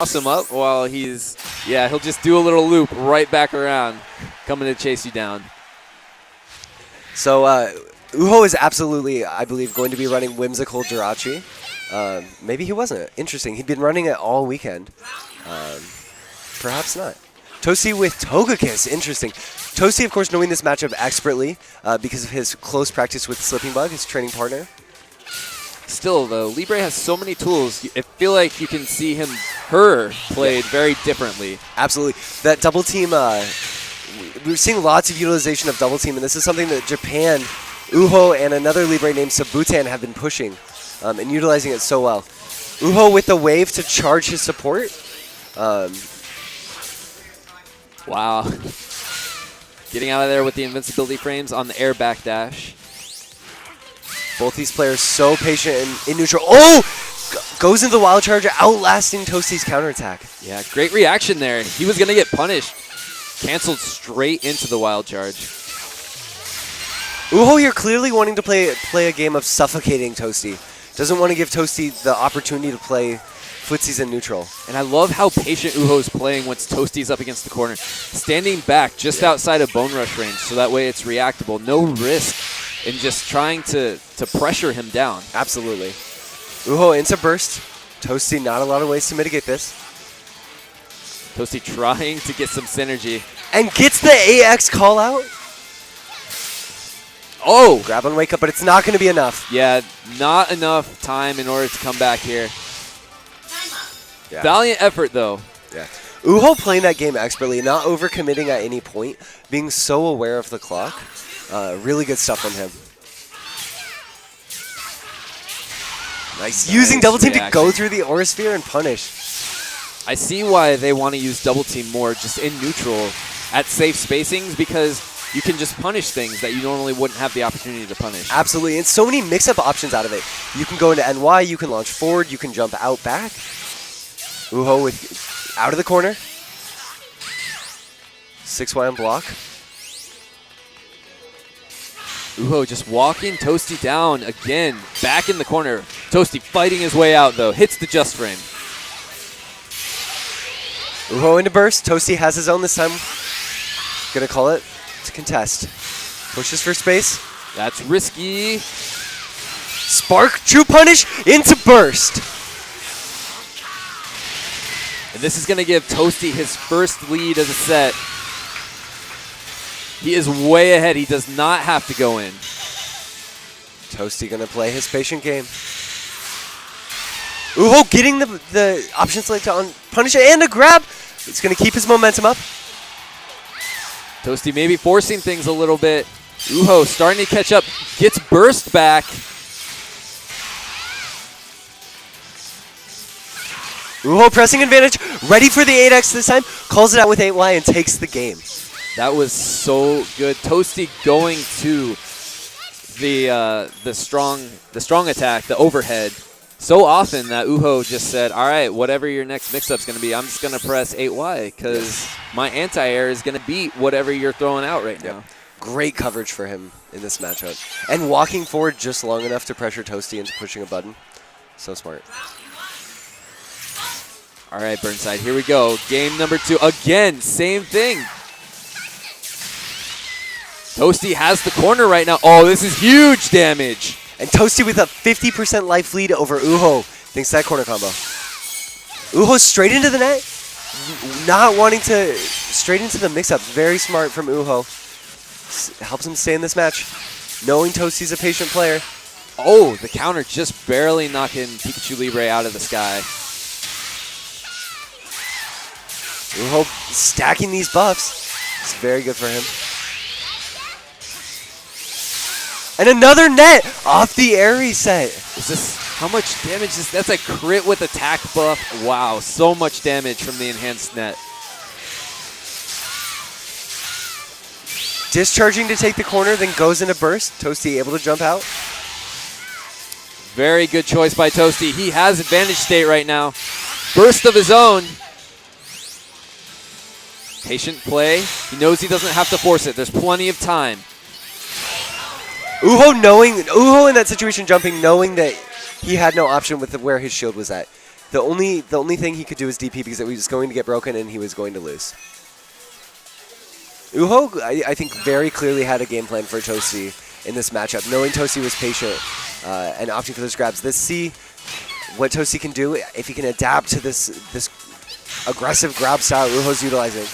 toss him up while he's, yeah, he'll just do a little loop right back around, coming to chase you down. So Uho is absolutely, I believe, going to be running Whimsical Jirachi. Maybe he wasn't. Interesting. He'd been running it all weekend. Perhaps not. Toasty with Togekiss. Interesting. Toasty, of course, knowing this matchup expertly because of his close practice with Slipping Bug, his training partner. Still, though, Libre has so many tools. I feel like you can see her played very differently. Absolutely. That double team, we're seeing lots of utilization of double team, and this is something that Japan, Uho, and another Libre named Sabutan have been pushing and utilizing it so well. Uho with the wave to charge his support. Wow. Getting out of there with the invincibility frames on the air backdash. Both these players so patient in neutral. Oh! Goes into the wild charge, outlasting Toasty's counterattack. Yeah, great reaction there. He was going to get punished. Canceled straight into the wild charge. Uho here clearly wanting to play a game of suffocating Toasty. Doesn't want to give Toasty the opportunity to play footsies in neutral. And I love how patient Uho's playing once Toasty's up against the corner. Standing back just outside of Bone Rush range, so that way it's reactable. No risk in just trying to pressure him down. Absolutely. Uho into burst. Toasty, not a lot of ways to mitigate this. Toasty trying to get some synergy. And gets the AX call out. Oh! Grab and wake up, but it's not going to be enough. Yeah, not enough time in order to come back here. Yeah. Valiant effort, though. Yeah. Uho playing that game expertly, not overcommitting at any point, being so aware of the clock. Really good stuff from him. Nice. Using double team to go through the Aura Sphere and punish. I see why they want to use double team more just in neutral at safe spacings, because you can just punish things that you normally wouldn't have the opportunity to punish. Absolutely, and so many mix-up options out of it. You can go into NY, you can launch forward, you can jump out back. Uho with out of the corner. 6Y on block. Uho just walking Toasty down again, back in the corner. Toasty fighting his way out, though. Hits the just frame. Uho into burst. Toasty has his own this time. Gonna call it to contest. Pushes for space. That's risky. Spark, true punish, into burst. And this is gonna give Toasty his first lead of the set. He is way ahead. He does not have to go in. Toasty gonna play his patient game. Uho getting the option select on punish and a grab. It's gonna keep his momentum up. Toasty maybe forcing things a little bit. Uho starting to catch up. Gets burst back. Uho pressing advantage. Ready for the 8X this time. Calls it out with 8Y and takes the game. That was so good. Toasty going to the strong attack, the overhead, so often that Uho just said, all right, whatever your next mix-up's going to be, I'm just going to press 8Y because my anti-air is going to beat whatever you're throwing out right now. Great coverage for him in this matchup. And walking forward just long enough to pressure Toasty into pushing a button. So smart. All right, Burnside, here we go. Game number 2. Again, same thing. Toasty has the corner right now. Oh, this is huge damage. And Toasty with a 50% life lead over Uho. Thanks to that corner combo. Uho straight into the net. Not wanting to, straight into the mix-up. Very smart from Uho. Helps him stay in this match. Knowing Toasty's a patient player. Oh, the counter just barely knocking Pikachu Libre out of the sky. Uho stacking these buffs. It's very good for him. And another net off the air reset. Is this, how much damage is that's a crit with attack buff? Wow, so much damage from the enhanced net. Discharging to take the corner, then goes into burst. Toasty able to jump out. Very good choice by Toasty. He has advantage state right now. Burst of his own. Patient play. He knows he doesn't have to force it. There's plenty of time. Uho in that situation jumping, knowing that he had no option with where his shield was at. The only thing he could do is DP because it was going to get broken and he was going to lose. Uho, I think, very clearly had a game plan for Toasty in this matchup, knowing Toasty was patient and opting for those grabs. Let's see what Toasty can do if he can adapt to this aggressive grab style Uho's utilizing.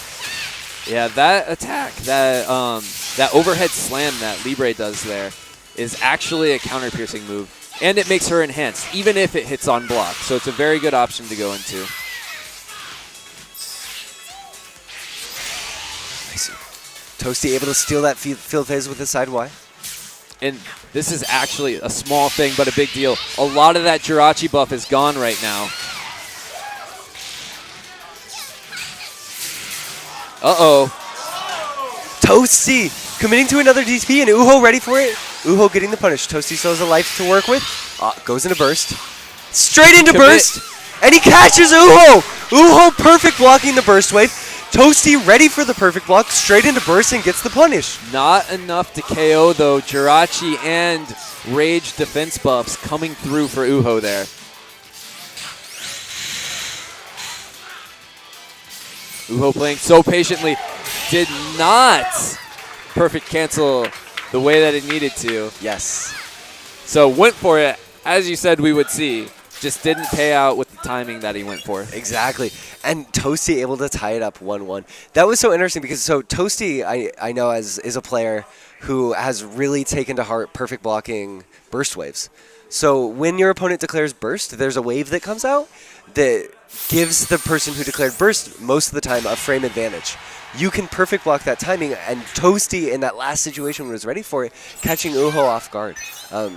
Yeah, that attack, that overhead slam that Libre does there is actually a counter-piercing move, and it makes her enhanced, even if it hits on block. So it's a very good option to go into. Toasty able to steal that field phase with his side Y. And this is actually a small thing, but a big deal. A lot of that Jirachi buff is gone right now. Uh-oh. Toasty committing to another DP, and Uho ready for it. Uho getting the punish. Toasty still has a life to work with. Goes into burst. Straight into burst, and he catches Uho. Uho perfect blocking the burst wave. Toasty ready for the perfect block, straight into burst and gets the punish. Not enough to KO though. Jirachi and Rage defense buffs coming through for Uho there. Uho playing so patiently. Did not perfect cancel the way that it needed to. Yes. So went for it, as you said we would see. Just didn't pay out with the timing that he went for. Exactly. And Toasty able to tie it up 1-1. That was so interesting because Toasty, I know is a player who has really taken to heart perfect blocking burst waves. So when your opponent declares burst, there's a wave that comes out that gives the person who declared burst most of the time a frame advantage. You can perfect block that timing, and Toasty in that last situation was ready for it, catching Uho off guard.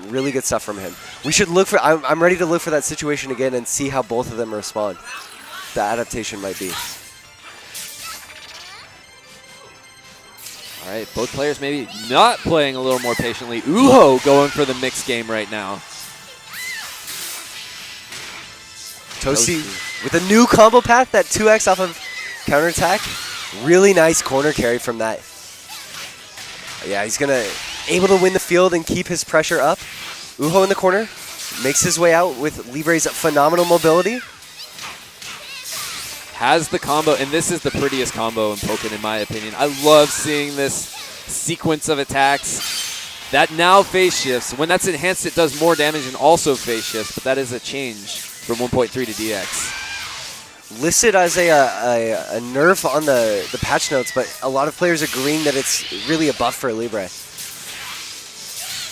Really good stuff from him. We should look for, I'm ready to look for that situation again and see how both of them respond. The adaptation might be. All right, both players maybe not playing a little more patiently. Uho going for the mixed game right now. Toasty with a new combo path, that 2x off of counterattack. Really nice corner carry from that. Yeah, he's able to win the field and keep his pressure up. Uho in the corner makes his way out with Libre's phenomenal mobility. Has the combo, and this is the prettiest combo in Pokken in my opinion. I love seeing this sequence of attacks. That now phase shifts. When that's enhanced, it does more damage and also phase shifts, but that is a change from 1.3 to DX. Listed as a nerf on the patch notes, but a lot of players agreeing that it's really a buff for Libre.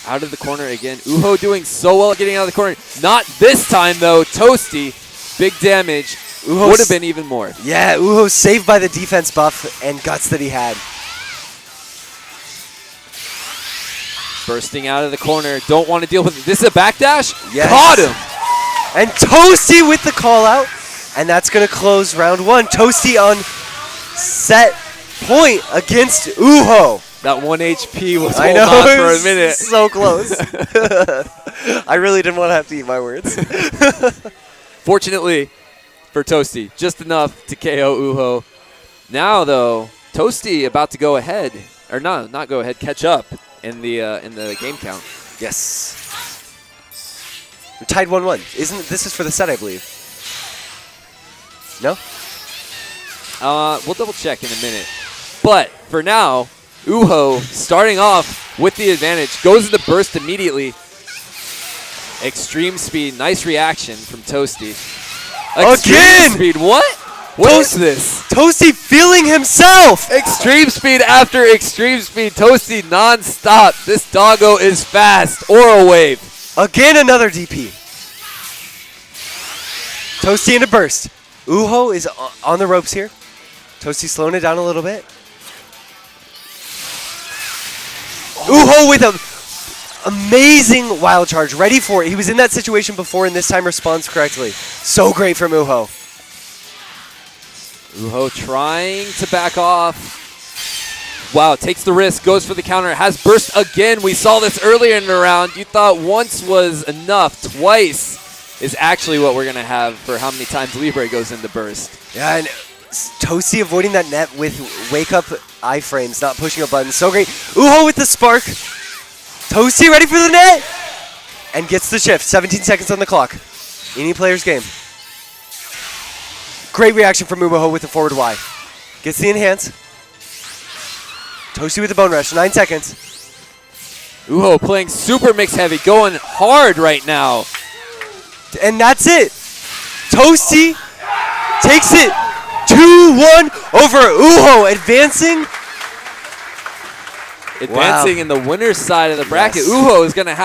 Out of the corner again. Uho doing so well getting out of the corner. Not this time, though. Toasty, big damage. Uho would have been even more. Yeah, Uho saved by the defense buff and guts that he had. Bursting out of the corner. Don't want to deal with it. This is a backdash? Yes. Caught him. And Toasty with the call out. And that's going to close round one. Toasty on set point against Uho. That 1 HP was I holding know, on for a minute. So close. I really didn't want to have to eat my words. Fortunately for Toasty, just enough to KO Uho. Now, though, Toasty about to go ahead, or not go ahead, catch up in the game count. Yes. We're tied 1-1. This is for the set, I believe. No? We'll double check in a minute. But for now, Uho starting off with the advantage, goes into burst immediately. Extreme speed, nice reaction from Toasty. Extreme speed, what? What is this? Toasty feeling himself! Extreme speed after extreme speed. Toasty non-stop. This doggo is fast. Aura wave. Again, another DP. Toasty into burst. Uho is on the ropes here. Toasty slowing it down a little bit. Uho with an amazing wild charge. Ready for it. He was in that situation before and this time responds correctly. So great from Uho. Uho trying to back off. Wow, takes the risk, goes for the counter, has burst again. We saw this earlier in the round. You thought once was enough. Twice is actually what we're going to have for how many times Libre goes into burst. Yeah, and Toasty avoiding that net with wake-up iframes, not pushing a button. So great. Uho with the spark. Toasty ready for the net. And gets the shift. 17 seconds on the clock. Any player's game. Great reaction from Uho with the forward Y. Gets the enhance. Toasty with the bone rush. 9 seconds. Uho playing super mix heavy, going hard right now. And that's it. Toasty takes it 2-1 over Uho, advancing. Advancing in the winner's side of the bracket. Yes. Uho is going to have